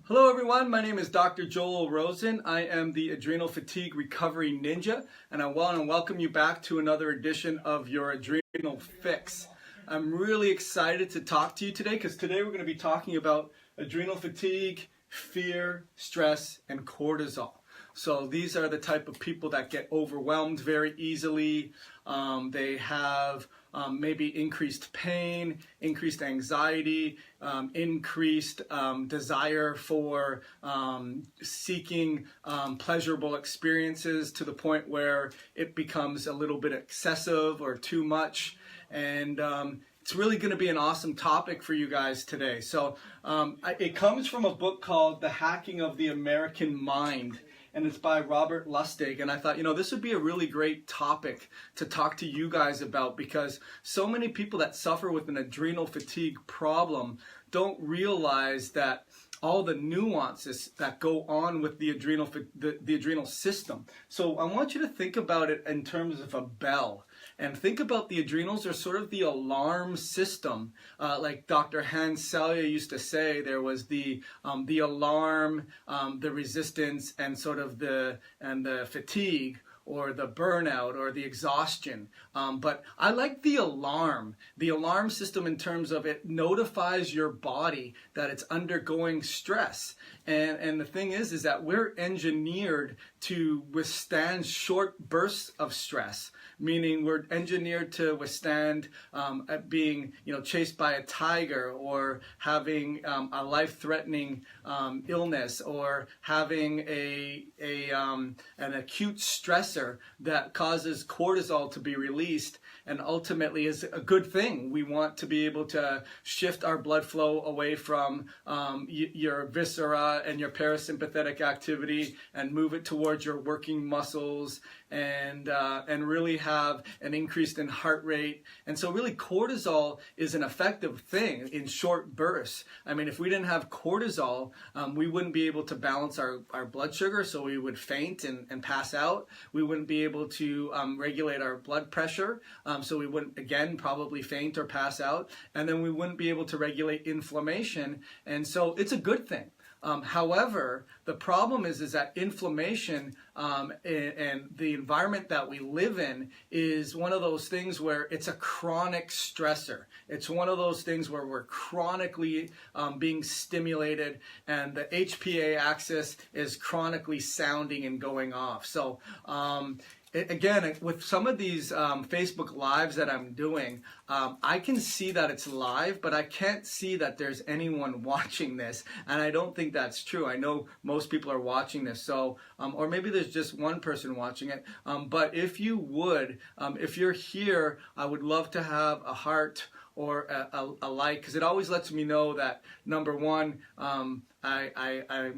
Hello everyone, my name is Dr. Joel Rosen. I am the Adrenal Fatigue Recovery Ninja, and I want to welcome you back to another edition of your Adrenal Fix. I'm really excited to talk to you today because today we're going to be talking about adrenal fatigue, fear, stress, and cortisol. So these are the type of people that get overwhelmed very easily. They have maybe increased pain, increased anxiety, increased desire for seeking pleasurable experiences to the point where it becomes a little bit excessive or too much. And it's really going to be an awesome topic for you guys today. So it comes from a book called The Hacking of the American Mind. And it's by Robert Lustig. And I thought, this would be a really great topic to talk to you guys about because so many people that suffer with an adrenal fatigue problem don't realize that all the nuances that go on with the adrenal system. So I want you to think about it in terms of a bell. And think about the adrenals are sort of the alarm system. Like Dr. Hans Selye used to say, there was the alarm, the resistance, and sort of the fatigue, or the burnout, or the exhaustion. But I like the alarm system in terms of it notifies your body that it's undergoing stress. And the thing is that we're engineered to withstand short bursts of stress, meaning we're engineered to withstand being chased by a tiger, or having a life-threatening illness, or having an acute stressor that causes cortisol to be released, and ultimately is a good thing. We want to be able to shift our blood flow away from your viscera and your parasympathetic activity and move it towards your working muscles, and really have an increase in heart rate. And so really cortisol is an effective thing in short bursts. I mean, if we didn't have cortisol, we wouldn't be able to balance our blood sugar, so we would faint and pass out. We wouldn't be able to regulate our blood pressure, so we wouldn't, again, probably faint or pass out. And then we wouldn't be able to regulate inflammation. And so it's a good thing. However, the problem is that inflammation and the environment that we live in is one of those things where it's a chronic stressor. It's one of those things where we're chronically being stimulated, and the HPA axis is chronically sounding and going off. So again, with some of these Facebook Lives that I'm doing, I can see that it's live, but I can't see that there's anyone watching this, and I don't think that's true. I know most people are watching this, so or maybe there's just one person watching it. But if you would, if you're here, I would love to have a heart or a like, because it always lets me know that, number one, I'm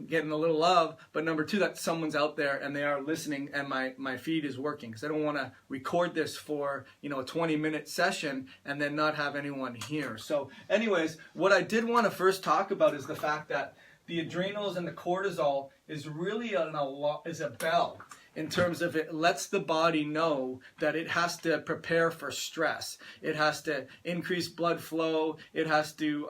getting a little love, but number two, that someone's out there and they are listening and my feed is working, because I don't want to record this for a 20-minute session and then not have anyone here. So anyways, what I did want to first talk about is the fact that the adrenals and the cortisol is really is a bell, in terms of it lets the body know that it has to prepare for stress. It has to increase blood flow. It has to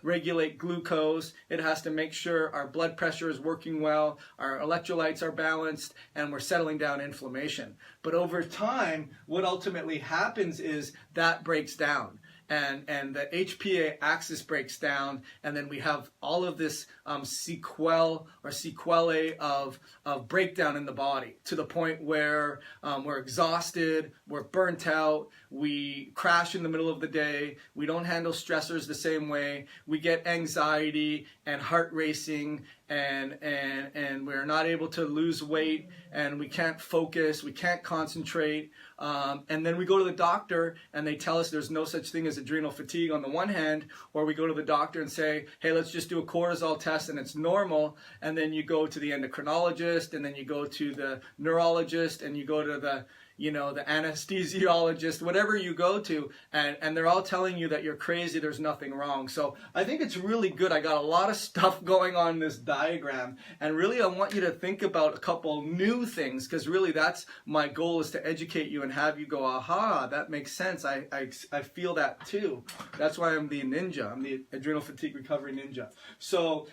regulate glucose. It has to make sure our blood pressure is working well, our electrolytes are balanced, and we're settling down inflammation. But over time, what ultimately happens is that breaks down. And the HPA axis breaks down, and then we have all of this sequelae of breakdown in the body, to the point where we're exhausted, we're burnt out, we crash in the middle of the day, we don't handle stressors the same way, we get anxiety and heart racing, and we're not able to lose weight, and we can't focus, we can't concentrate, and then we go to the doctor and they tell us there's no such thing as adrenal fatigue on the one hand, or we go to the doctor and say, hey, let's just do a cortisol test and it's normal, and then you go to the endocrinologist, and then you go to the neurologist, and you go to the the anesthesiologist, whatever you go to, and they're all telling you that you're crazy, there's nothing wrong. So I think it's really good. I got a lot of stuff going on in this diagram, and really I want you to think about a couple new things, because really that's my goal, is to educate you and have you go, aha, that makes sense. I feel that too. That's why I'm the ninja. I'm the adrenal fatigue recovery ninja. So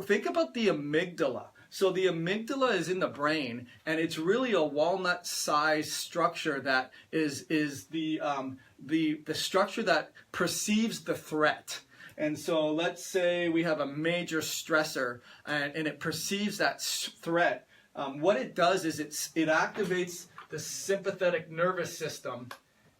think about the amygdala. So the amygdala is in the brain, and it's really a walnut-sized structure that is the structure that perceives the threat. And so let's say we have a major stressor, and it perceives that threat. What it does is it activates the sympathetic nervous system.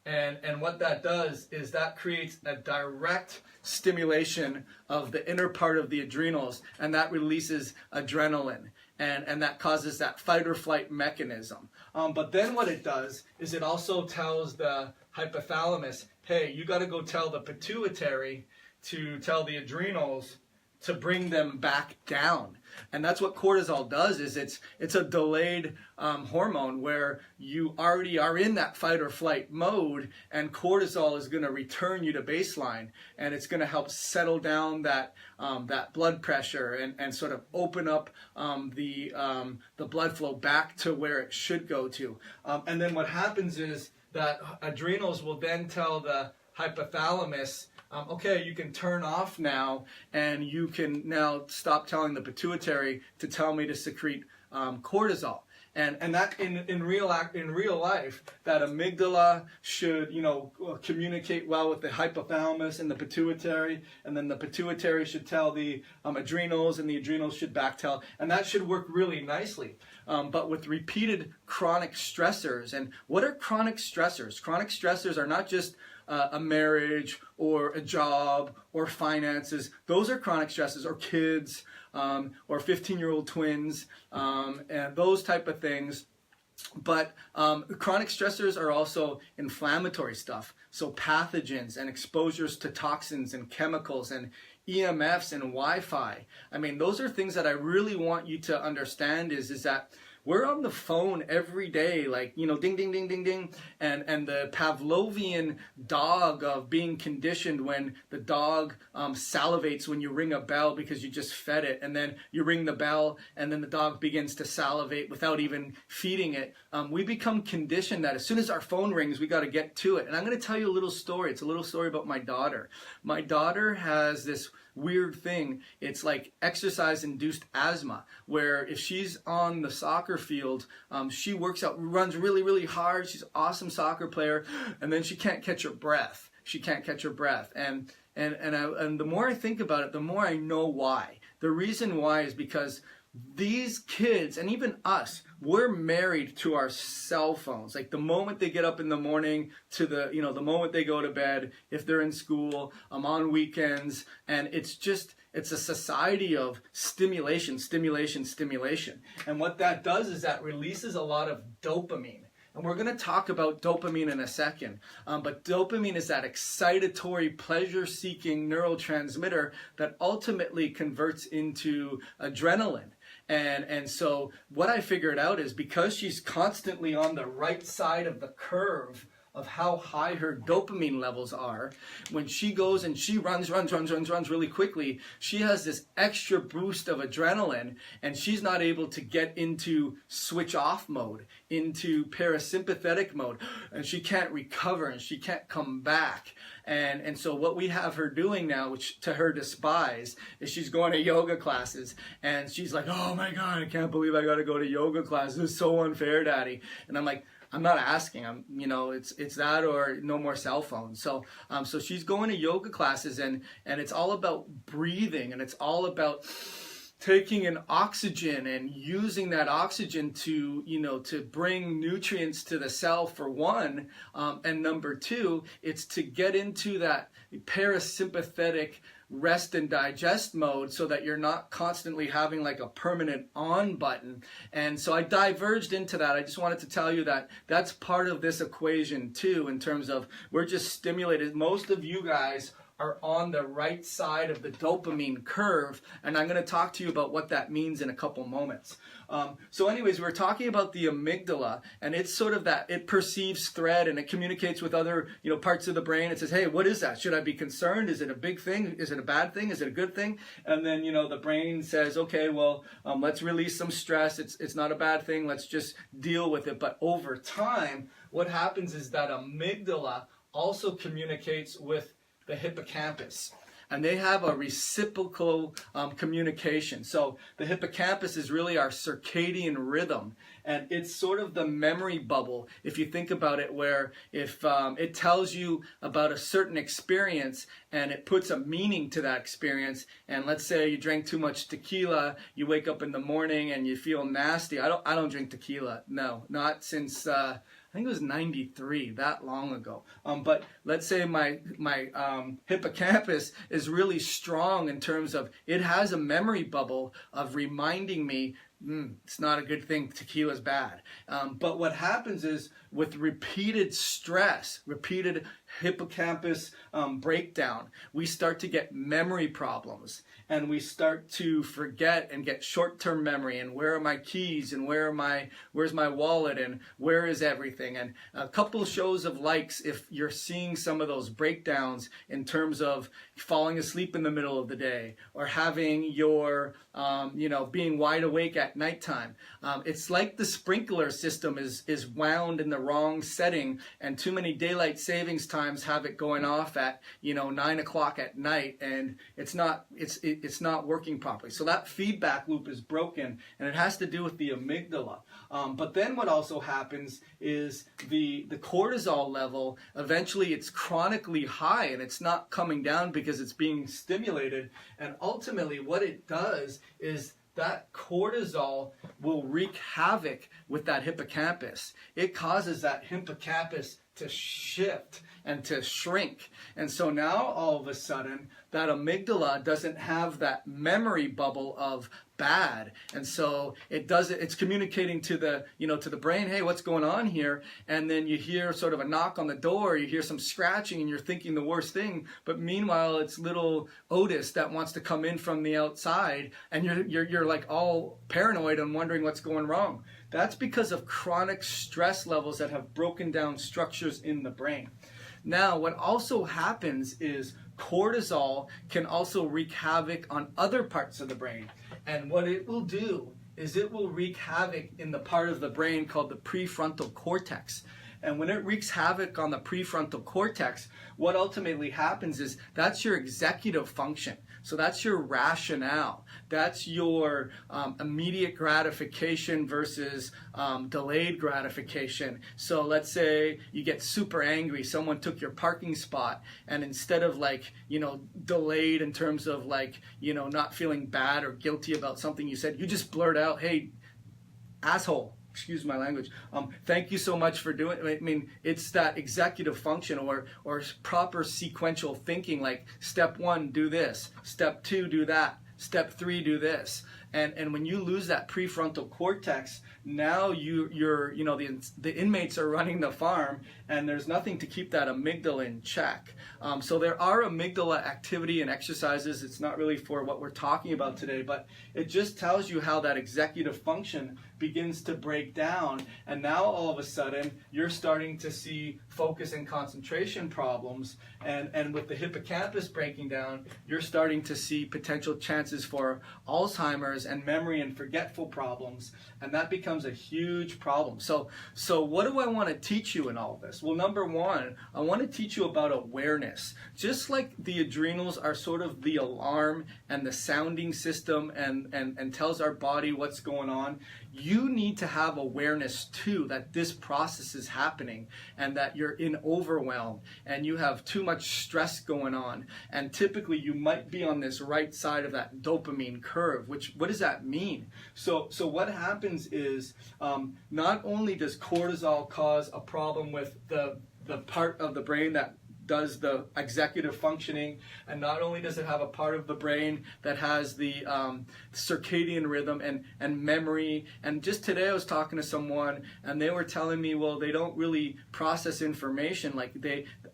And what that does is that creates a direct stimulation of the inner part of the adrenals, and that releases adrenaline, and that causes that fight or flight mechanism. But then what it does is it also tells the hypothalamus, hey, you got to go tell the pituitary to tell the adrenals to bring them back down. And that's what cortisol does, is it's a delayed hormone where you already are in that fight or flight mode, and cortisol is going to return you to baseline, and it's going to help settle down that blood pressure and sort of open up the blood flow back to where it should go to. And then what happens is that adrenals will then tell the hypothalamus, okay, you can turn off now, and you can now stop telling the pituitary to tell me to secrete cortisol. And that in real life, that amygdala should communicate well with the hypothalamus and the pituitary, and then the pituitary should tell the adrenals, and the adrenals should back tell, and that should work really nicely. But with repeated chronic stressors, and what are chronic stressors? Chronic stressors are not just a marriage or a job or finances. Those are chronic stresses, or kids, or 15-year-old twins, and those type of things. But chronic stressors are also inflammatory stuff. So pathogens and exposures to toxins and chemicals and EMFs and Wi-Fi. I mean, those are things that I really want you to understand, is that we're on the phone every day, like, ding, ding, ding, ding, ding. And the Pavlovian dog of being conditioned, when the dog salivates when you ring a bell because you just fed it, and then you ring the bell and then the dog begins to salivate without even feeding it. We become conditioned that as soon as our phone rings, we got to get to it. And I'm going to tell you a little story. It's a little story about my daughter. My daughter has this weird thing. It's like exercise-induced asthma, where if she's on the soccer field, she works out, runs really, really hard. She's an awesome soccer player, and then she can't catch her breath. She can't catch her breath. And the more I think about it, the more I know why. The reason why is because these kids, and even us, we're married to our cell phones. Like the moment they get up in the morning to the moment they go to bed, if they're in school, on weekends, and it's a society of stimulation. And what that does is that releases a lot of dopamine. And we're going to talk about dopamine in a second. But dopamine is that excitatory, pleasure-seeking neurotransmitter that ultimately converts into adrenaline. And so what I figured out is, because she's constantly on the right side of the curve of how high her dopamine levels are, when she goes and she runs really quickly, she has this extra boost of adrenaline, and she's not able to get into switch off mode, into parasympathetic mode, and she can't recover and she can't come back. And so what we have her doing now, which to her despise, is she's going to yoga classes, and she's like, oh my God, I can't believe I got to go to yoga classes. This is so unfair, Daddy. And I'm like, I'm not asking. It's that or no more cell phones. So she's going to yoga classes, and it's all about breathing, and it's all about taking in oxygen and using that oxygen to bring nutrients to the cell, for one, and number two, it's to get into that parasympathetic rest and digest mode, so that you're not constantly having like a permanent on button. And so I diverged into that. I just wanted to tell you that that's part of this equation too, in terms of we're just stimulated. Most of you guys are on the right side of the dopamine curve, and I'm going to talk to you about what that means in a couple moments. So anyways, we're talking about the amygdala, and it's sort of that, it perceives threat and it communicates with other, parts of the brain. It says, hey, what is that? Should I be concerned? Is it a big thing? Is it a bad thing? Is it a good thing? And then, the brain says, okay, well, let's release some stress. It's not a bad thing. Let's just deal with it. But over time, what happens is that amygdala also communicates with the hippocampus. And they have a reciprocal communication. So the hippocampus is really our circadian rhythm. And it's sort of the memory bubble, if you think about it, where if it tells you about a certain experience and it puts a meaning to that experience, and let's say you drank too much tequila, you wake up in the morning and you feel nasty. I don't drink tequila. No, not since I think it was 93, that long ago. But let's say my hippocampus is really strong in terms of it has a memory bubble of reminding me it's not a good thing, tequila's bad. But what happens is with repeated stress, repeated hippocampus breakdown, we start to get memory problems, and we start to forget and get short-term memory, and where are my keys, and where's my wallet, and where is everything. And a couple shows of likes if you're seeing some of those breakdowns in terms of falling asleep in the middle of the day, or having your being wide awake at nighttime. It's like the sprinkler system is wound in the wrong setting, and too many daylight savings times have it going off at 9 o'clock at night, and it's not working properly. So that feedback loop is broken, and it has to do with the amygdala. But then what also happens is the cortisol level, eventually it's chronically high, and it's not coming down because it's being stimulated. And ultimately what it does is that cortisol will wreak havoc with that hippocampus. It causes that hippocampus to shift and to shrink. And so now all of a sudden that amygdala doesn't have that memory bubble of bad. And so it's communicating to the brain, hey, what's going on here? And then you hear sort of a knock on the door, you hear some scratching, and you're thinking the worst thing. But meanwhile, it's little Otis that wants to come in from the outside, and you're like all paranoid and wondering what's going wrong. That's because of chronic stress levels that have broken down structures in the brain. Now, what also happens is cortisol can also wreak havoc on other parts of the brain. And what it will do is it will wreak havoc in the part of the brain called the prefrontal cortex. And when it wreaks havoc on the prefrontal cortex, what ultimately happens is that's your executive function. So that's your rationale. That's your immediate gratification versus delayed gratification. So let's say you get super angry. Someone took your parking spot, and instead of delayed in terms of not feeling bad or guilty about something you said, you just blurt out, hey, asshole. Excuse my language. Thank you so much for doing it. I mean, it's that executive function or proper sequential thinking, like step 1, do this. Step 2, do that. Step 3, do this. And when you lose that prefrontal cortex, now the inmates are running the farm, and there's nothing to keep that amygdala in check. So there are amygdala activity and exercises. It's not really for what we're talking about today, but it just tells you how that executive function begins to break down, and now all of a sudden you're starting to see focus and concentration problems, and with the hippocampus breaking down, you're starting to see potential chances for Alzheimer's and memory and forgetful problems, and that becomes a huge problem. So what do I want to teach you in all of this? Well, number one, I want to teach you about awareness. Just like the adrenals are sort of the alarm and the sounding system and tells our body what's going on, you need to have awareness too that this process is happening, and that you're in overwhelm and you have too much stress going on, and typically you might be on this right side of that dopamine curve. What does that mean? So what happens is not only does cortisol cause a problem with the part of the brain that does the executive functioning, and not only does it have a part of the brain that has the circadian rhythm and memory. And just today I was talking to someone, and they were telling me, well, they don't really process information. Like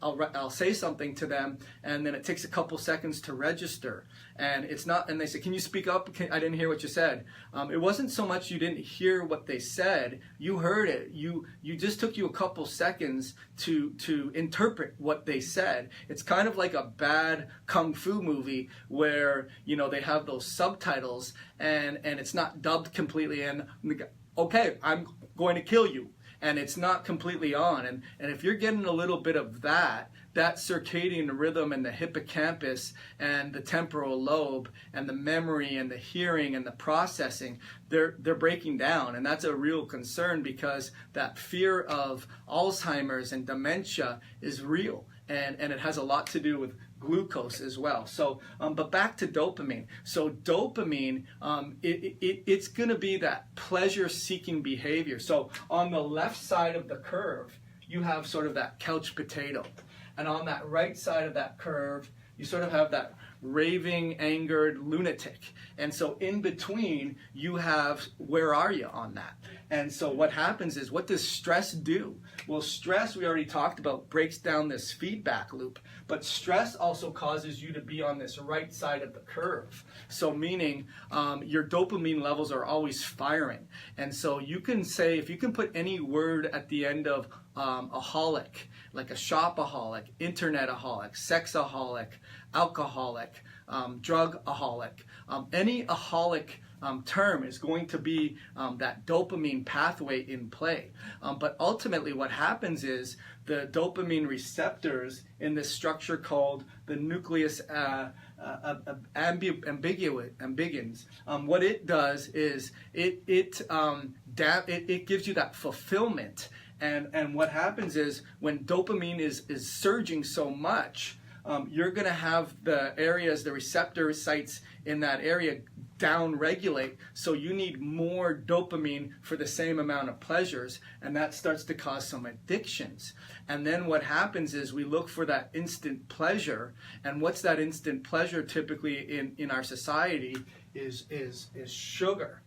I'll say something to them, and then it takes a couple seconds to register, and it's not. And they say, "Can you speak up? I didn't hear what you said." It wasn't so much you didn't hear what they said; you heard it. You just took you a couple seconds to interpret what they said. It's kind of like a bad kung fu movie where they have those subtitles and it's not dubbed completely, and okay, I'm going to kill you. And it's not completely on. And if you're getting a little bit of that circadian rhythm and the hippocampus and the temporal lobe and the memory and the hearing and the processing, they're breaking down. And that's a real concern, because that fear of Alzheimer's and dementia is real. And it has a lot to do with glucose as well. So, but back to dopamine. So dopamine, it's going to be that pleasure-seeking behavior. So on the left side of the curve, you have sort of that couch potato. And on that right side of that curve, you sort of have that raving, angered lunatic. And so in between, you have, where are you on that? And so what happens is, what does stress do? Well, stress, we already talked about, breaks down this feedback loop. But stress also causes you to be on this right side of the curve. So meaning your dopamine levels are always firing. And so you can say, if you can put any word at the end of aholic, like a shopaholic, internetaholic, sexaholic, alcoholic, drugaholic, any aholic term is going to be that dopamine pathway in play. But ultimately what happens is the dopamine receptors in this structure called the nucleus ambiguans, what it does is it gives you that fulfillment. And what happens is, when dopamine is surging so much, you're going to have the receptor sites in that area down-regulate, so you need more dopamine for the same amount of pleasures, and that starts to cause some addictions. And then what happens is, we look for that instant pleasure, and what's that instant pleasure typically in our society is sugar.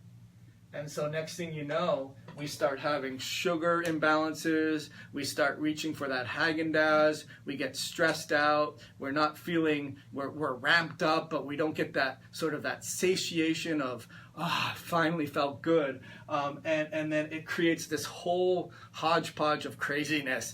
And so next thing you know, we start having sugar imbalances, we start reaching for that Haagen-Dazs, we get stressed out, we're not feeling, we're ramped up, but we don't get that sort of that satiation of, finally felt good. And then it creates this whole hodgepodge of craziness.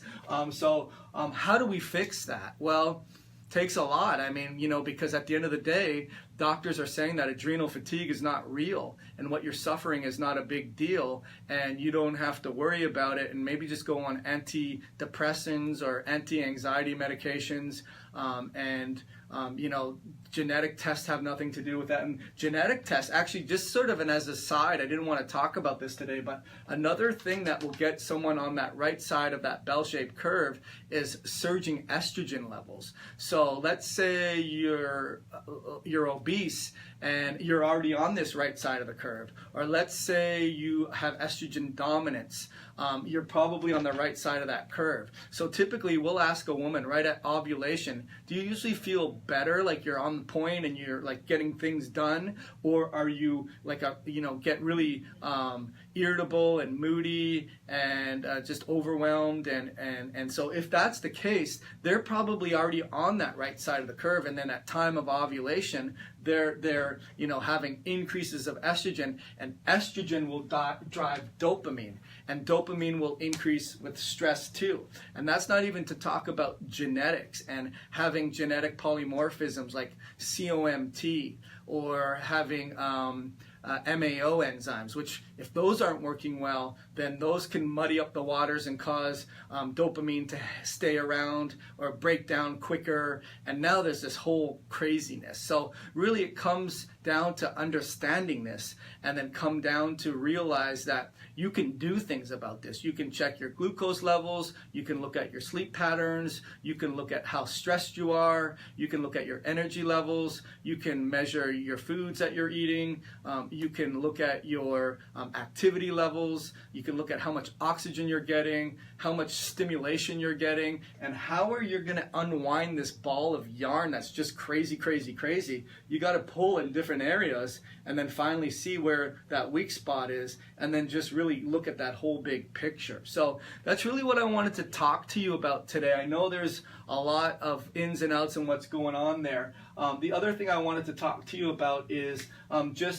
So how do we fix that? Well, takes a lot. I mean, because at the end of the day, doctors are saying that adrenal fatigue is not real, and what you're suffering is not a big deal, and you don't have to worry about it, and maybe just go on antidepressants or anti-anxiety medications, genetic tests have nothing to do with that. And genetic tests, actually, just sort of, and as a side, I didn't want to talk about this today, but another thing that will get someone on that right side of that bell-shaped curve is surging estrogen levels. So let's say you're obese and you're already on this right side of the curve, or let's say you have estrogen dominance, you're probably on the right side of that curve. So typically we'll ask a woman right at ovulation, do you usually feel better, like you're on point and you're like getting things done, or are you like get really irritable and moody and just overwhelmed? And so if that's the case, they're probably already on that right side of the curve, and then at time of ovulation they're having increases of estrogen, and estrogen will drive dopamine, and dopamine will increase with stress too. And that's not even to talk about genetics and having genetic polymorphisms like COMT, or having MAO enzymes, which if those aren't working well, then those can muddy up the waters and cause dopamine to stay around or break down quicker. And now there's this whole craziness. So really it comes down to understanding this, and then come down to realize that you can do things about this. You can check your glucose levels, you can look at your sleep patterns, you can look at how stressed you are, you can look at your energy levels, you can measure your foods that you're eating, you can look at your activity levels, you can look at how much oxygen you're getting, how much stimulation you're getting, and how are you going to unwind this ball of yarn that's just crazy, crazy, crazy. You got to pull in different areas and then finally see where that weak spot is, and then just really look at that whole big picture. So that's really what I wanted to talk to you about today. I know there's a lot of ins and outs and what's going on there. The other thing I wanted to talk to you about is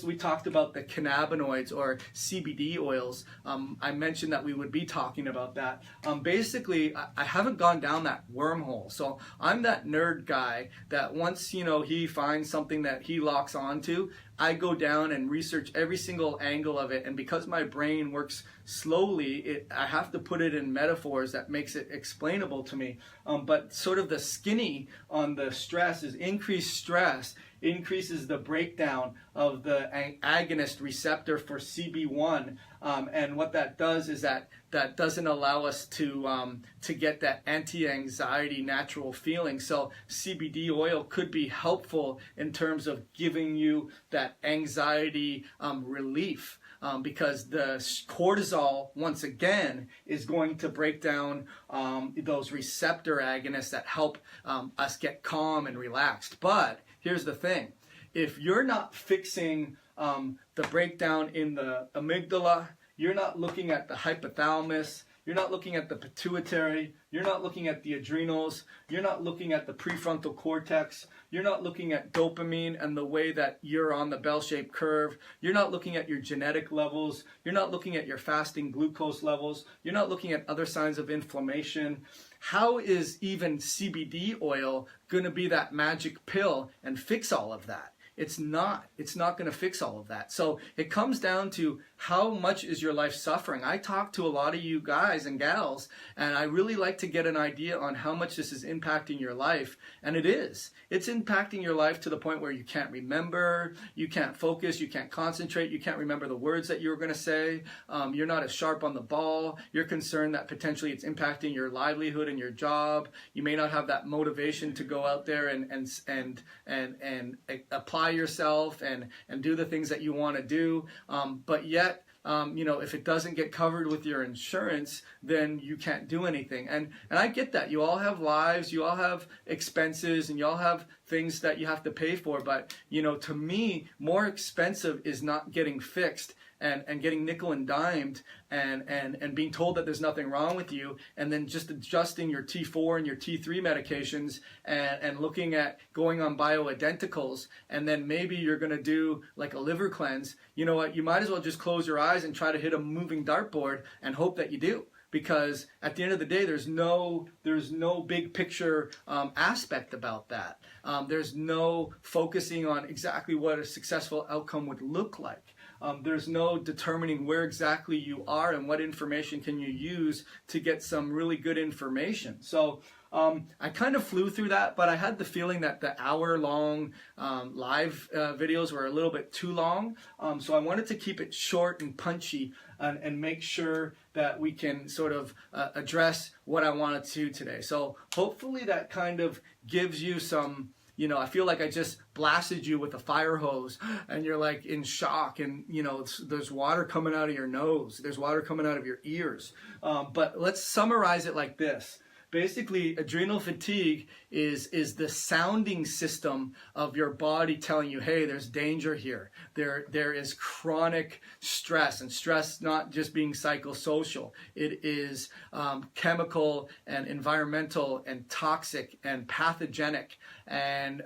we talked about the cannabinoids or CBD oils. I mentioned that we would be talking about that. Basically, I haven't gone down that wormhole. So I'm that nerd guy that once, he finds something that he locks onto, I go down and research every single angle of it, and because my brain works slowly, I have to put it in metaphors that makes it explainable to me. But sort of the skinny on the stress is increased stress increases the breakdown of the agonist receptor for CB1, and what that does is that doesn't allow us to get that anti-anxiety natural feeling. So CBD oil could be helpful in terms of giving you that anxiety relief. Because the cortisol, once again, is going to break down those receptor agonists that help us get calm and relaxed. But here's the thing. If you're not fixing the breakdown in the amygdala, you're not looking at the hypothalamus, you're not looking at the pituitary, you're not looking at the adrenals, you're not looking at the prefrontal cortex, you're not looking at dopamine and the way that you're on the bell-shaped curve, you're not looking at your genetic levels, you're not looking at your fasting glucose levels, you're not looking at other signs of inflammation. How is even CBD oil going to be that magic pill and fix all of that? It's not going to fix all of that. So it comes down to how much is your life suffering. I talk to a lot of you guys and gals, and I really like to get an idea on how much this is impacting your life. And it is. It's impacting your life to the point where you can't remember, you can't focus, you can't concentrate, you can't remember the words that you were going to say. You're not as sharp on the ball. You're concerned that potentially it's impacting your livelihood and your job. You may not have that motivation to go out there and apply yourself and do the things that you want to do, but yet if it doesn't get covered with your insurance, then you can't do anything. And I get that. You all have lives, you all have expenses, and you all have things that you have to pay for. But, to me, more expensive is not getting fixed and getting nickel and dimed and being told that there's nothing wrong with you, and then just adjusting your T4 and your T3 medications and looking at going on bioidenticals, and then maybe you're going to do like a liver cleanse. You know what? You might as well just close your eyes and try to hit a moving dartboard and hope that you do. Because at the end of the day, there's no big picture aspect about that. There's no focusing on exactly what a successful outcome would look like. There's no determining where exactly you are and what information can you use to get some really good information. So I kind of flew through that, but I had the feeling that the hour-long live videos were a little bit too long. So I wanted to keep it short and punchy and make sure that we can sort of address what I wanted to today. So hopefully that kind of gives you some, I feel like I just blasted you with a fire hose and you're like in shock, and there's water coming out of your nose, there's water coming out of your ears. But let's summarize it like this. Basically, adrenal fatigue is the sounding system of your body telling you, hey, there's danger here. There is chronic stress, and stress not just being psychosocial. It is chemical and environmental and toxic and pathogenic and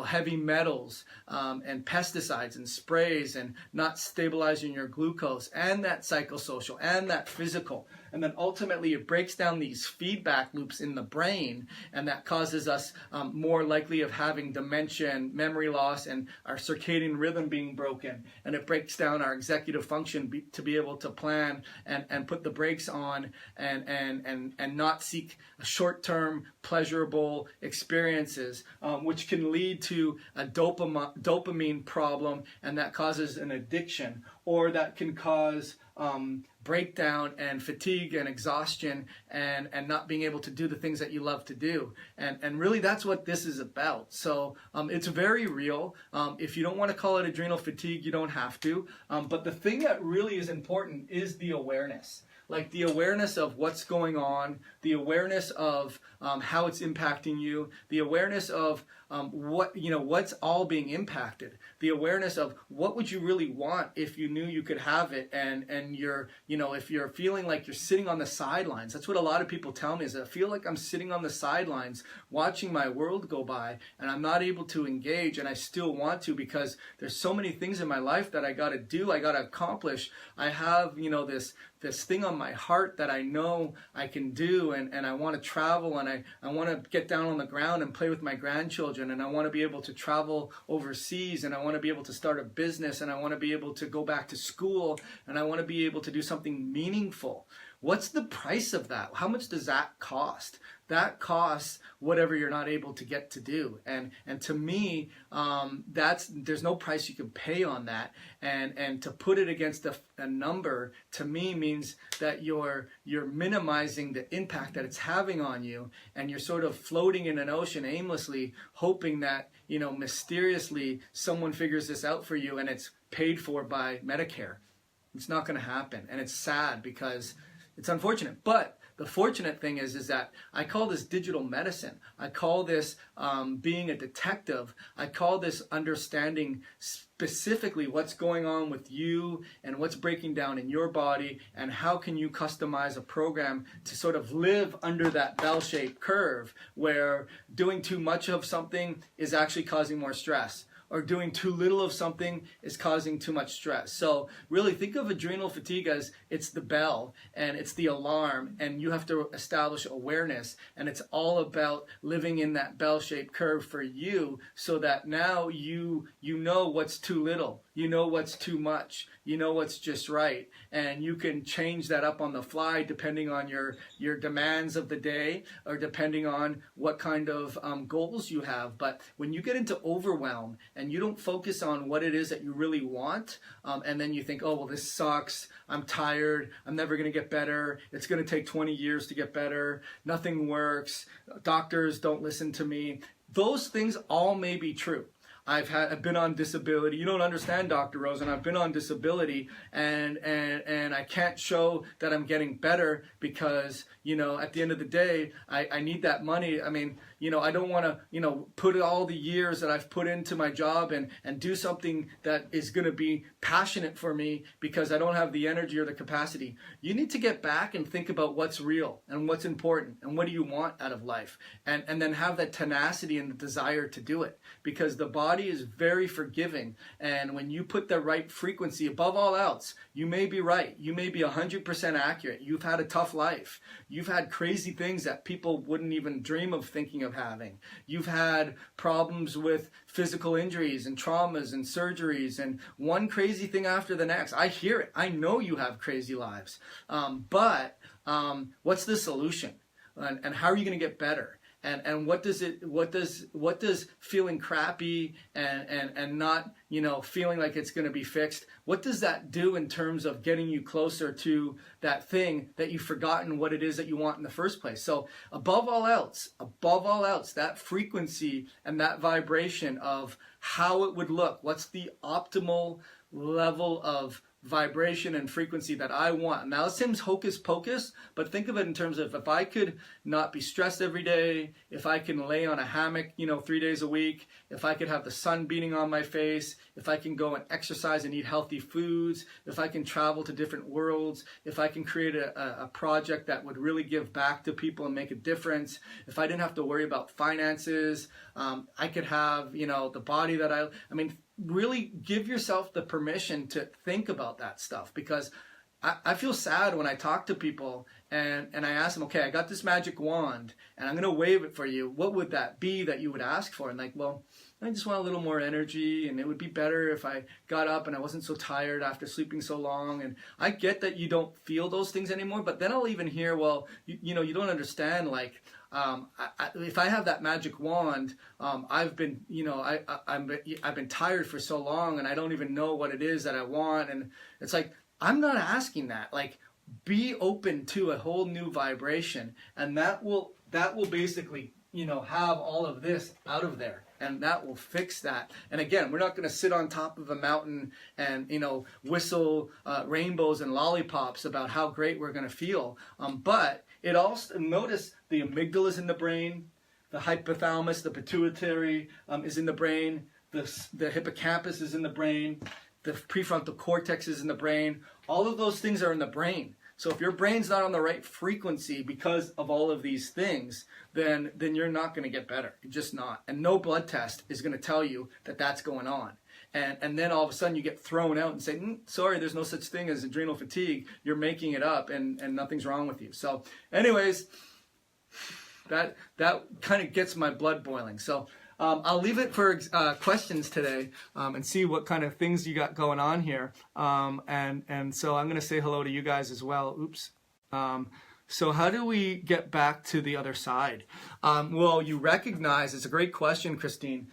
heavy metals and pesticides and sprays and not stabilizing your glucose, and that psychosocial and that physical. And then ultimately it breaks down these feedback loops in the brain, and that causes us more likely of having dementia and memory loss and our circadian rhythm being broken. And it breaks down our executive function to be able to plan and put the brakes on and not seek short-term pleasurable experiences, which can lead to a dopamine problem, and that causes an addiction, or that can cause breakdown and fatigue and exhaustion and not being able to do the things that you love to do. And really that's what this is about. So it's very real. If you don't want to call it adrenal fatigue, you don't have to. But the thing that really is important is the awareness. like the awareness of what's going on, the awareness of how it's impacting you, the awareness of what's all being impacted, the awareness of what would you really want if you knew you could have it, and you're, if you're feeling like you're sitting on the sidelines. That's what a lot of people tell me, is I feel like I'm sitting on the sidelines watching my world go by, and I'm not able to engage, and I still want to, because there's so many things in my life that I got to do, I got to accomplish. I have, this thing on my heart that I know I can do, and I want to travel, and I want to get down on the ground and play with my grandchildren, and I want to be able to travel overseas, and I want to be able to start a business, and I want to be able to go back to school, and I want to be able to do something meaningful. What's the price of that? How much does that cost? That costs whatever you're not able to get to do. And to me, there's no price you can pay on that. And to put it against a number, to me, means that you're minimizing the impact that it's having on you, and you're sort of floating in an ocean aimlessly, hoping that, mysteriously someone figures this out for you and it's paid for by Medicare. It's not going to happen. And it's sad, because it's unfortunate. But the fortunate thing is that I call this digital medicine. I call this being a detective. I call this understanding specifically what's going on with you and what's breaking down in your body, and how can you customize a program to sort of live under that bell-shaped curve, where doing too much of something is actually causing more stress, or doing too little of something is causing too much stress. So really think of adrenal fatigue as it's the bell and it's the alarm, and you have to establish awareness, and it's all about living in that bell-shaped curve for you, so that now you know what's too little, you know what's too much, you know what's just right, and you can change that up on the fly depending on your demands of the day, or depending on what kind of goals you have. But when you get into overwhelm and you don't focus on what it is that you really want, and then you think, oh, well, this sucks, I'm tired, I'm never going to get better, it's going to take 20 years to get better, nothing works, doctors don't listen to me. Those things all may be true. I've been on disability. You don't understand, Dr. Rosen. I've been on disability, and I can't show that I'm getting better, because, at the end of the day, I need that money. I mean, I don't want to, put all the years that I've put into my job and do something that is going to be passionate for me, because I don't have the energy or the capacity. You need to get back and think about what's real and what's important and what do you want out of life, and then have that tenacity and the desire to do it, because the body is very forgiving, and when you put the right frequency above all else, you may be right, you may be 100% accurate, you've had a tough life, you've had crazy things that people wouldn't even dream of thinking of having, you've had problems with physical injuries and traumas and surgeries, and one crazy thing after the next. I hear it, I know you have crazy lives, but what's the solution, and how are you going to get better? And what does feeling crappy and not, feeling like it's going to be fixed, what does that do in terms of getting you closer to that thing that you've forgotten what it is that you want in the first place? So above all else, that frequency and that vibration of how it would look, what's the optimal level of vibration and frequency that I want. Now it seems hocus pocus, but think of it in terms of, if I could not be stressed every day, if I can lay on a hammock, 3 days a week, if I could have the sun beating on my face, if I can go and exercise and eat healthy foods, if I can travel to different worlds, if I can create a project that would really give back to people and make a difference, if I didn't have to worry about finances, I could have, the body that I mean, really give yourself the permission to think about that stuff, because I feel sad when I talk to people and I ask them, okay, I got this magic wand and I'm going to wave it for you. What would that be that you would ask for? And like, well, I just want a little more energy, and it would be better if I got up and I wasn't so tired after sleeping so long. And I get that you don't feel those things anymore, but then I'll even hear, well, you don't understand, like, if I have that magic wand, I've been tired for so long, and I don't even know what it is that I want. And it's like, I'm not asking that. Like, be open to a whole new vibration, and that will basically, have all of this out of there. and that will fix that. And again, we're not going to sit on top of a mountain and, you know, whistle rainbows and lollipops about how great we're going to feel. But it also, notice the amygdala is in the brain, the hypothalamus, the pituitary is in the brain, the hippocampus is in the brain, the prefrontal cortex is in the brain. All of those things are in the brain. So if your brain's not on the right frequency because of all of these things, then you're not going to get better. You're just not. And no blood test is going to tell you that that's going on. And then all of a sudden you get thrown out and say, sorry, there's no such thing as adrenal fatigue. You're making it up and nothing's wrong with you. So anyways, that kind of gets my blood boiling. So I'll leave it for questions today and see what kind of things you got going on here. And so I'm going to say hello to you guys as well. Oops. So how do we get back to the other side? Well, you recognize, it's a great question, Christine.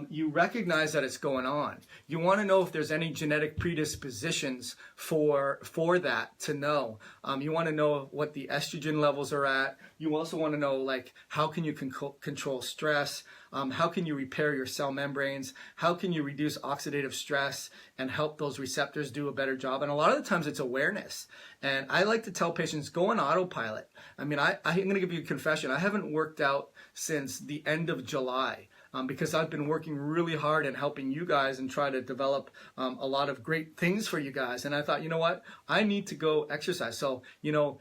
You recognize that it's going on. You want to know if there's any genetic predispositions for that to know. You want to know what the estrogen levels are at. You also want to know, like, how can you control stress? How can you repair your cell membranes? How can you reduce oxidative stress and help those receptors do a better job? And a lot of the times it's awareness. And I like to tell patients, go on autopilot. I mean, I'm going to give you a confession. I haven't worked out since the end of July. Because I've been working really hard and helping you guys and try to develop a lot of great things for you guys. And I thought, you know what? I need to go exercise. So, you know,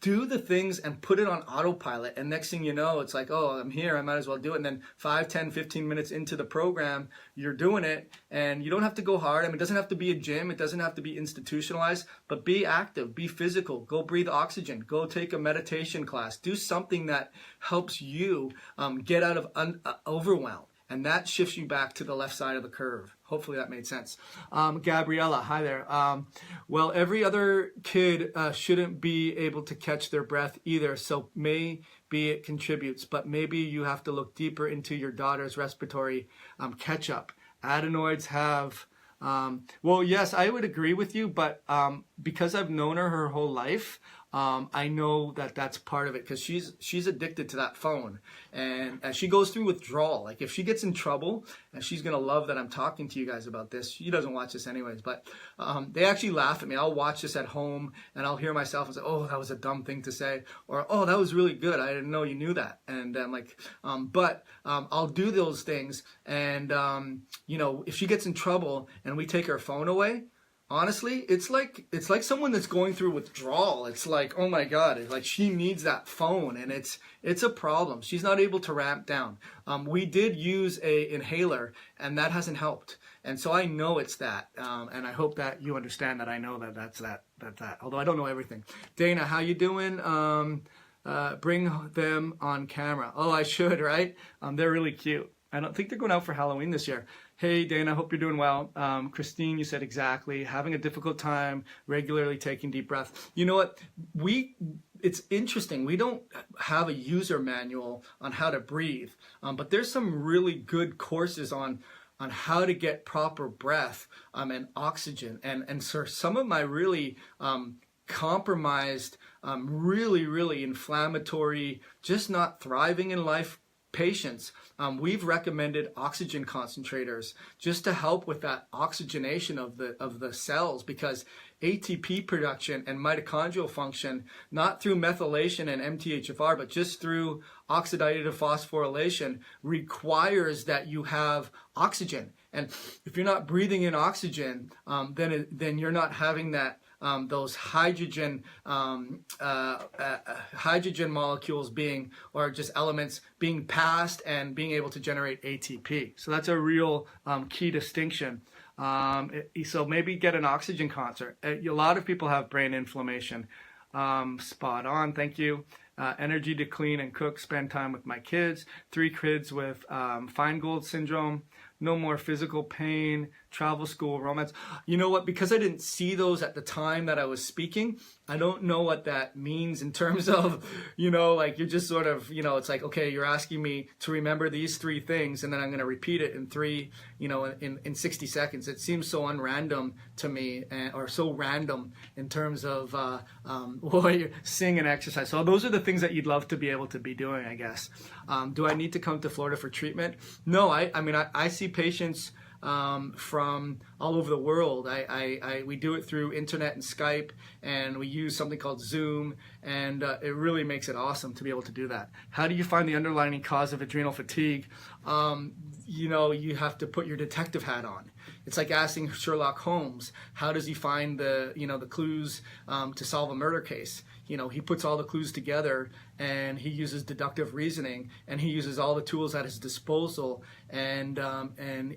do the things and put it on autopilot. And next thing you know, it's like, oh, I'm here. I might as well do it. And then 5, 10, 15 minutes into the program, you're doing it. And you don't have to go hard. I mean, it doesn't have to be a gym. It doesn't have to be institutionalized. But be active. Be physical. Go breathe oxygen. Go take a meditation class. Do something that helps you get out of overwhelm, and that shifts you back to the left side of the curve. Hopefully that made sense. Gabriella, hi there. Well, every other kid shouldn't be able to catch their breath either, so maybe it contributes, but maybe you have to look deeper into your daughter's respiratory catch-up. Adenoids have... well, yes, I would agree with you, but because I've known her whole life, I know that that's part of it, because she's addicted to that phone, and as she goes through withdrawal, like if she gets in trouble, and she's gonna love that I'm talking to you guys about this. She doesn't watch this anyways, but they actually laugh at me. I'll watch this at home, and I'll hear myself and say, "Oh, that was a dumb thing to say," or "Oh, that was really good. I didn't know you knew that." And I'm like, I'll do those things, and you know, if she gets in trouble and we take her phone away. Honestly, it's like someone that's going through withdrawal. It's like, oh my God, it's like she needs that phone, and it's a problem. She's not able to ramp down. We did use a inhaler, and that hasn't helped. And so I know it's that, and I hope that you understand that I know that that's that. Although I don't know everything. Dana, how you doing? Bring them on camera. Oh, I should, right? They're really cute. I don't think they're going out for Halloween this year. Hey, Dana, hope you're doing well. Christine, you said exactly. Having a difficult time, regularly taking deep breaths. You know what? It's interesting. We don't have a user manual on how to breathe, but there's some really good courses on how to get proper breath and oxygen. And so some of my really compromised, really inflammatory, just not thriving in life patients, we've recommended oxygen concentrators just to help with that oxygenation of the cells, because ATP production and mitochondrial function, not through methylation and MTHFR, but just through oxidative phosphorylation, requires that you have oxygen. And if you're not breathing in oxygen, then you're not having that those hydrogen molecules being, or just elements being passed and being able to generate ATP. So that's a real key distinction. So maybe get an oxygen concert. A lot of people have brain inflammation. Spot on, thank you. Energy to clean and cook, spend time with my kids. 3 kids with Feingold syndrome. no more physical pain, travel, school, romance. You know what? Because I didn't see those at the time that I was speaking, I don't know what that means in terms of, like you're just sort of, it's like, okay, you're asking me to remember these 3 things and then I'm going to repeat it in 3, in 60 seconds. It seems so unrandom to me, or so random in terms of sing and exercise. So those are the things that you'd love to be able to be doing, I guess. Do I need to come to Florida for treatment? No, I see patients from all over the world. We do it through internet and Skype, and we use something called Zoom, and it really makes it awesome to be able to do that. How do you find the underlying cause of adrenal fatigue? You have to put your detective hat on. It's like asking Sherlock Holmes, how does he find the clues to solve a murder case? He puts all the clues together and he uses deductive reasoning and he uses all the tools at his disposal, and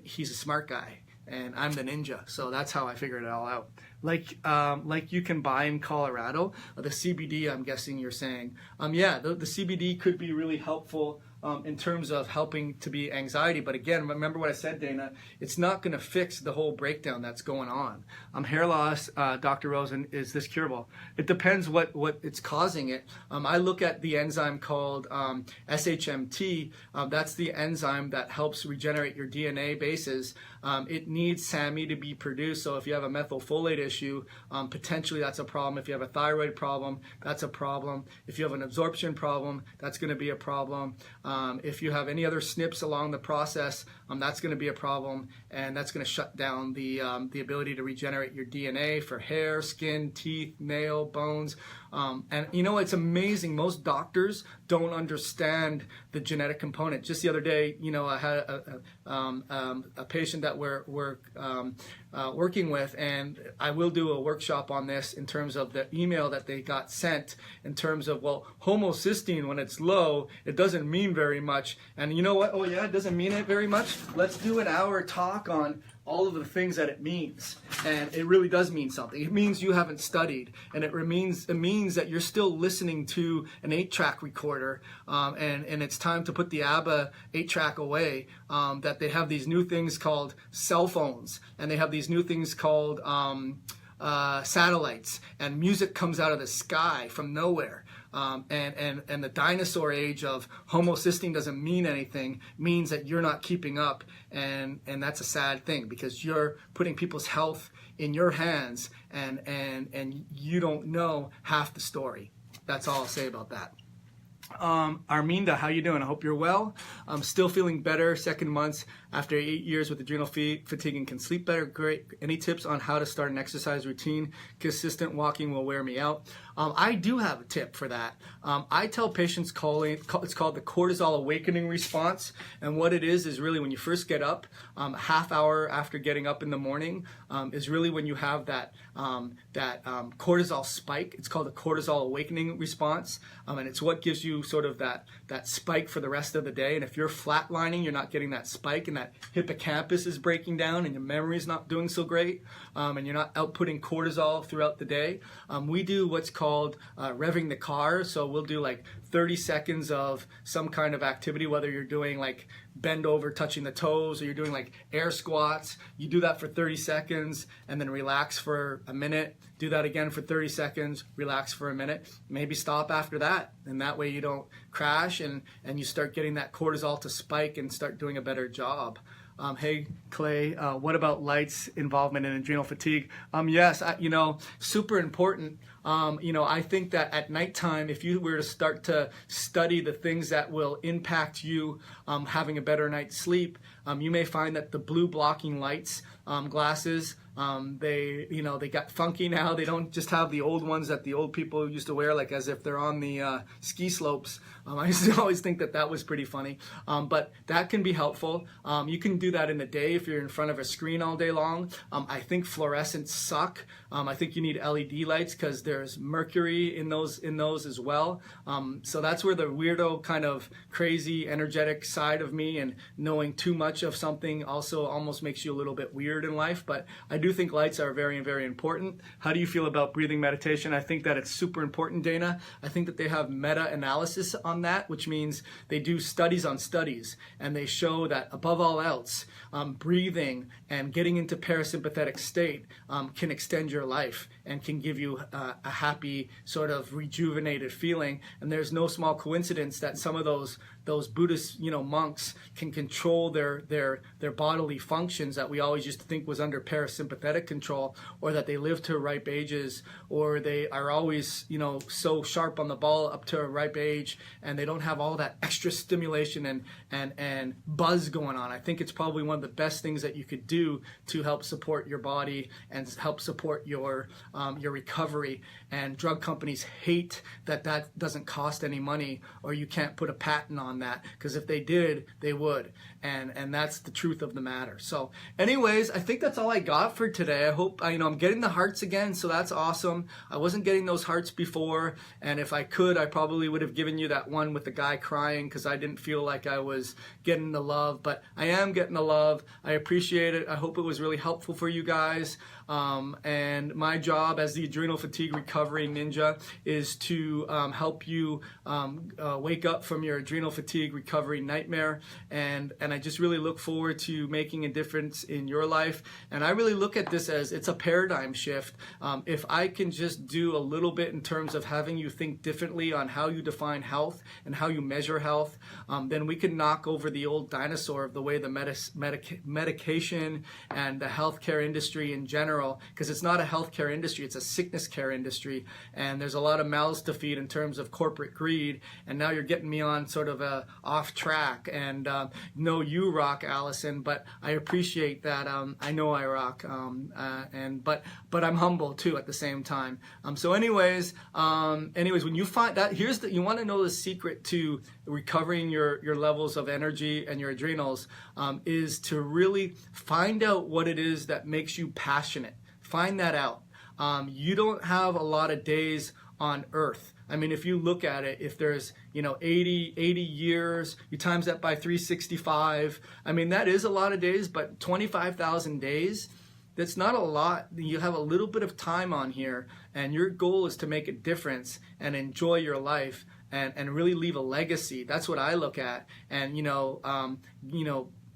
he's a smart guy. And I'm the ninja, so that's how I figured it all out. Like you can buy in Colorado, the CBD. I'm guessing you're saying, the CBD could be really helpful in terms of helping to be anxiety. But again, remember what I said, Dana. It's not going to fix the whole breakdown that's going on. Hair loss, Dr. Rosen, is this curable? It depends what it's causing it. I look at the enzyme called SHMT. That's the enzyme that helps regenerate your DNA bases. It needs SAMe to be produced. So if you have a methylfolate issue, potentially that's a problem. If you have a thyroid problem, that's a problem. If you have an absorption problem, that's going to be a problem. If you have any other SNPs along the process, that's going to be a problem, and that's going to shut down the ability to regenerate your DNA for hair, skin, teeth, nail, bones. And it's amazing. Most doctors don't understand the genetic component. Just the other day, I had a patient that we're working with, and I will do a workshop on this in terms of the email that they got sent in terms of, homocysteine, when it's low, it doesn't mean very much. And you know what? Oh yeah, it doesn't mean it very much. Let's do an hour talk on all of the things that it means. And it really does mean something. It means you haven't studied, and it means that you're still listening to an 8-track recorder, and it's time to put the ABBA 8-track away. That they have these new things called cell phones, and they have these new things called satellites, and music comes out of the sky from nowhere. And the dinosaur age of homocysteine doesn't mean anything, means that you're not keeping up, and that's a sad thing, because you're putting people's health in your hands, and you don't know half the story. That's all I'll say about that. Arminda, how you doing? I hope you're well. I'm still feeling better, second month after 8 years with adrenal fatigue, and can sleep better. Great. Any tips on how to start an exercise routine? Consistent walking will wear me out. I do have a tip for that. I tell patients it's called the cortisol awakening response. And what it is really when you first get up, half hour after getting up in the morning, is really when you have that cortisol spike. It's called the cortisol awakening response. And it's what gives you sort of that spike for the rest of the day. And if you're flatlining, you're not getting that spike, and that hippocampus is breaking down, and your memory is not doing so great, and you're not outputting cortisol throughout the day. We do what's called revving the car. So we'll do like 30 seconds of some kind of activity, whether you're doing like bend over touching the toes, or you're doing like air squats. You do that for 30 seconds and then relax for a minute. Do that again for 30 seconds, relax for a minute, maybe stop after that. And that way you don't crash, and you start getting that cortisol to spike and start doing a better job. Hey, Clay, what about lights involvement in adrenal fatigue? Yes, super important. I think that at nighttime, if you were to start to study the things that will impact you having a better night's sleep, you may find that the blue blocking lights glasses, they got funky now. They don't just have the old ones that the old people used to wear, like as if they're on the ski slopes. I used to always think that was pretty funny, but that can be helpful. You can do that in the day if you're in front of a screen all day long. I think fluorescents suck. I think you need LED lights because there's mercury in those as well. So that's where the weirdo kind of crazy energetic side of me and knowing too much much of something also almost makes you a little bit weird in life, but I do think lights are very, very important. How do you feel about breathing meditation? I think that it's super important, Dana. I think that they have meta-analysis on that, which means they do studies on studies, and they show that above all else, breathing and getting into parasympathetic state can extend your life and can give you a happy, sort of rejuvenated feeling. And there's no small coincidence that some of those Buddhist, monks can control their bodily functions that we always used to think was under parasympathetic control, or that they live to ripe ages, or they are always, so sharp on the ball up to a ripe age, and they don't have all that extra stimulation and buzz going on. I think it's probably one of the best things that you could do to help support your body and help support your recovery. And drug companies hate that doesn't cost any money, or you can't put a patent on that, because if they did, they would, and that's the truth of the matter. So anyways, I think that's all I got for today. I hope I'm getting the hearts again, so that's awesome. I wasn't getting those hearts before, and if I could, I probably would have given you that one with the guy crying, because I didn't feel like I was getting the love, but I am getting the love. I appreciate it. I hope it was really helpful for you guys. And my job as the Adrenal Fatigue Recovery Ninja is to help you wake up from your adrenal fatigue recovery nightmare. And I just really look forward to making a difference in your life. And I really look at this as it's a paradigm shift. If I can just do a little bit in terms of having you think differently on how you define health and how you measure health, then we can knock over the old dinosaur of the way the medication and the healthcare industry in general, because it's not a healthcare industry, it's a sickness care industry, and there's a lot of mouths to feed in terms of corporate greed. And now you're getting me on sort of a off track, and no, you rock, Allison, but I appreciate that. I know I rock, but I'm humble too at the same time. So anyways, when you find that, you want to know the secret to recovering your levels of energy and your adrenals, is to really find out what it is that makes you passionate. Find that out. You don't have a lot of days on earth. I mean, if you look at it, if there's 80 years, you times that by 365, I mean, that is a lot of days, but 25,000 days, that's not a lot. You have a little bit of time on here, and your goal is to make a difference and enjoy your life and really leave a legacy. That's what I look at. And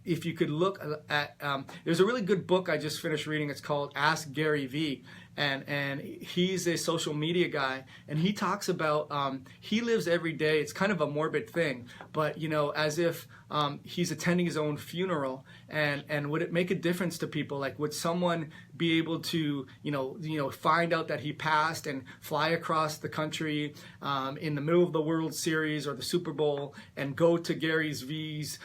if you could look at, there's a really good book I just finished reading. It's called Ask Gary Vee. And he's a social media guy, and he talks about he lives every day. It's kind of a morbid thing, but as if he's attending his own funeral. And would it make a difference to people? Like, would someone be able to find out that he passed and fly across the country in the middle of the World Series or the Super Bowl and go to Gary Vee's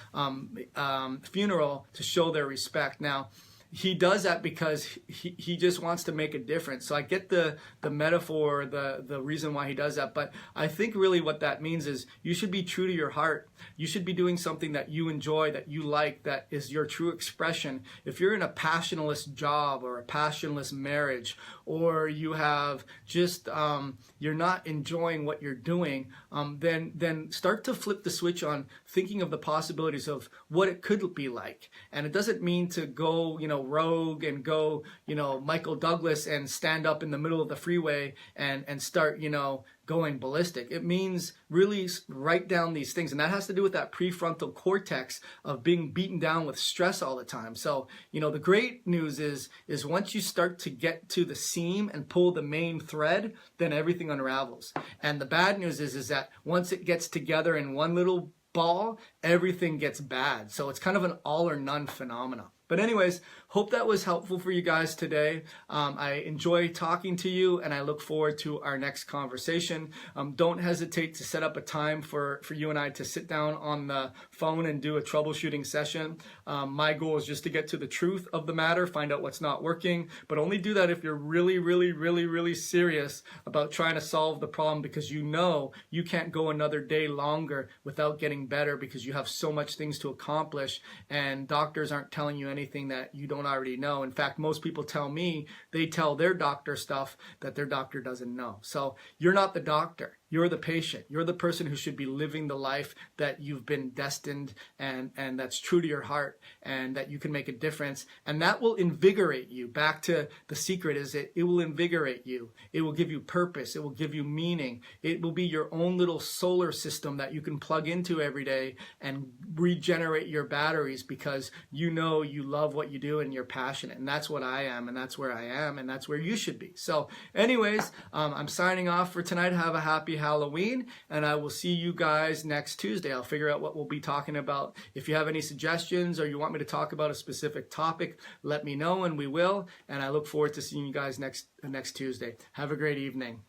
funeral to show their respect? Now, he does that because he just wants to make a difference. So I get the metaphor, the reason why he does that. But I think really what that means is you should be true to your heart. You should be doing something that you enjoy, that you like, that is your true expression. If you're in a passionless job or a passionless marriage, or you have just you're not enjoying what you're doing, then start to flip the switch on thinking of the possibilities of what it could be like. And it doesn't mean to go rogue and go Michael Douglas and stand up in the middle of the freeway and start going ballistic. It means really write down these things, and that has to do with that prefrontal cortex of being beaten down with stress all the time. So the great news is once you start to get to the seam and pull the main thread, then everything unravels. And the bad news is that once it gets together in one little ball, everything gets bad. So it's kind of an all or none phenomena. But anyways, hope that was helpful for you guys today. I enjoy talking to you, and I look forward to our next conversation. Don't hesitate to set up a time for you and I to sit down on the phone and do a troubleshooting session. My goal is just to get to the truth of the matter, find out what's not working, but only do that if you're really, really, really, really serious about trying to solve the problem, because you can't go another day longer without getting better, because you have so much things to accomplish, and doctors aren't telling you anything that you don't already know. In fact, most people tell me they tell their doctor stuff that their doctor doesn't know. So you're not the doctor. You're the patient. You're the person who should be living the life that you've been destined and that's true to your heart and that you can make a difference. And that will invigorate you. Back to the secret is it will invigorate you. It will give you purpose. It will give you meaning. It will be your own little solar system that you can plug into every day and regenerate your batteries because you know you love what you do and you're passionate. And that's what I am, and that's where I am, and that's where you should be. So anyways, I'm signing off for tonight. Have a happy Halloween, and I will see you guys next Tuesday. I'll figure out what we'll be talking about. If you have any suggestions or you want me to talk about a specific topic, let me know and we will. And I look forward to seeing you guys next Tuesday. Have a great evening.